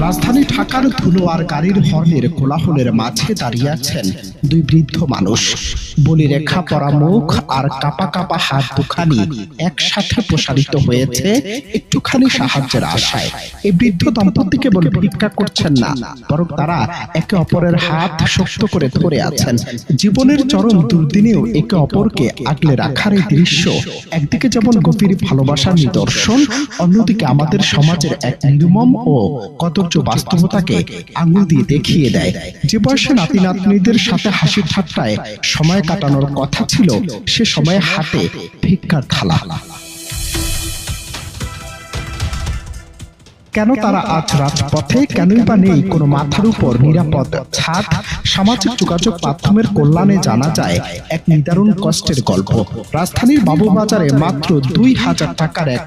রাজধানী ঢাকার ধুলো আর গাড়ির হর্নের কোলাহলের মাঝে দাঁড়িয়ে আছেন দুই বৃদ্ধ মানুষ। বলি রেখা পরা মুখ আর কাপা কাপা হাত দুখানি একসাথে প্রসারিত হয়েছে একটুখানি সাহায্যের আশায়। এই বৃদ্ধ দম্পতি কেবল ভিক্ষা করছেন না, বরং তারা একে অপরের হাত শক্ত করে ধরে আছেন। জীবনের চরম দুর্দিনেও একে অপরকে আগলে রাখার এই দৃশ্য একদিকে যেমন গভীর ভালোবাসার নিদর্শন, অন্যদিকে আমাদের সমাজের এক নির্মম ও কদর্য বাস্তবতাকে আঙুল দিয়ে দেখিয়ে দেয়। যে বয়সে নাতি নাতনিদের সাথে হাসি ঠাট্টায় সময় কাটানোর কথা ছিল, সে সময়ে হাতে ভিক্ষার থালা। কেন তারা আজ রাজপথে? কেনই বা নেই কোনো মাথার উপর নিরাপদ ছাদ? সামাজিক যোগাযোগ মাধ্যমের কল্যাণে জানা যায় এক নিদারুণ কষ্টের গল্প। রাজধানীর বাবুবাজারে মাত্র ২,০০০ টাকার এক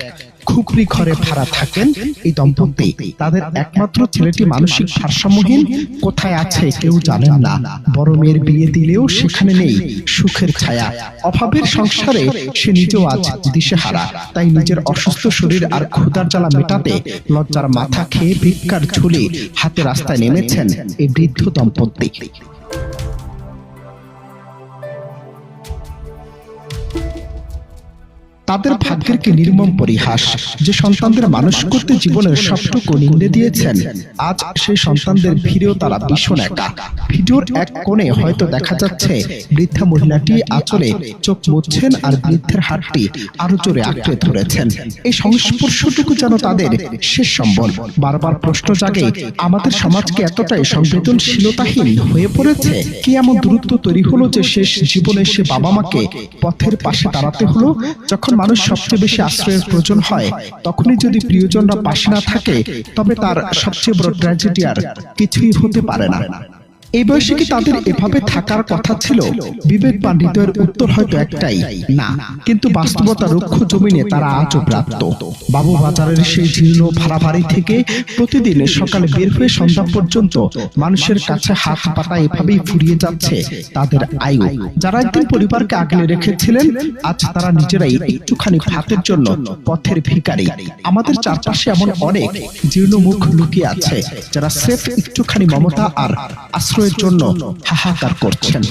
খুপড়ি ঘরে ভাড়া থাকেন এই দম্পতি। তাদের একমাত্র ছেলেটি মানসিক ভারসাম্যহীন, কোথায় আছে কেউ জানেন না। বড় মেয়ের বিয়ে দিলেও সেখানে নেই সুখের ছায়া। অভাবের সংসারে সে নিজেও আজ দিশেহারা। তাই নিজের অসুস্থ শরীর আর ক্ষুধার জ্বালা মেটাতে লজ্জার মাথা খেয়ে ভিক্ষার ঝুলি হাতে রাস্তায় নেমেছেন এই বৃদ্ধ দম্পতি। তাদের ভাগ্যের কি নির্মম পরিহাস! যে সন্তানদের মানুষ করতে জীবনের সবটুকু নিংড়ে দিয়েছেন, আজ সেই সন্তানদের ভিড়েও তারা ভীষণ একা। ভিডিওর এক কোণে হয়তো দেখা যাচ্ছে বৃদ্ধা মহিলাটি আঁচলে চোখ মুছছেন আর বৃদ্ধের হাতটি আরো জোরে আঁকড়ে ধরেছেন। এই সংস্পর্শটুকু যেন তাদের শেষ সম্বল। বারবার প্রশ্ন জাগে, আমাদের সমাজকে এতটাই সংবেদনশীলতাহীন হয়ে পড়েছে? কি এমন দূরত্ব তৈরি হলো যে শেষ জীবনে সে বাবা মাকে পথের পাশে দাঁড়াতে হলো? যখন মানুষ সবচেয়ে বেশি আশ্রয়ের প্রয়োজন হয়, তখনই যদি প্রিয়জনরা পাশে না থাকে, তবে তার সবচেয়ে বড় ট্র্যাজেডি আর কিছুই হতে পারে না। এই বয়সে কি তাদের এভাবে থাকার কথা ছিল? বিবেকবান হৃদয়ের উত্তর হয়তো একটাই, না। কিন্তু বাস্তবতা রুক্ষ জমিনে তারা আজও প্রাপ্ত। বাবুবাজারের সেই জীর্ণ ভাড়া বাড়ি থেকে প্রতিদিন সকালে বের হয়ে সন্ধ্যা পর্যন্ত মানুষের কাছে হাত পাতা এভাবেই ফুরিয়ে যাচ্ছে তাদের আয়ু। যারা একদিন পরিবারকে আগলে রেখেছিলেন, আজ তারা নিজেরাই একটুখানি ভাতের জন্য পথের ভিখারি। আমাদের চারপাশে এমন অনেক জীর্ণ মুখ লুকিয়ে আছে, যারা স্রেফ একটুখানি মমতা আর আশ্রয়ের জন্য হাহাকার করছেন।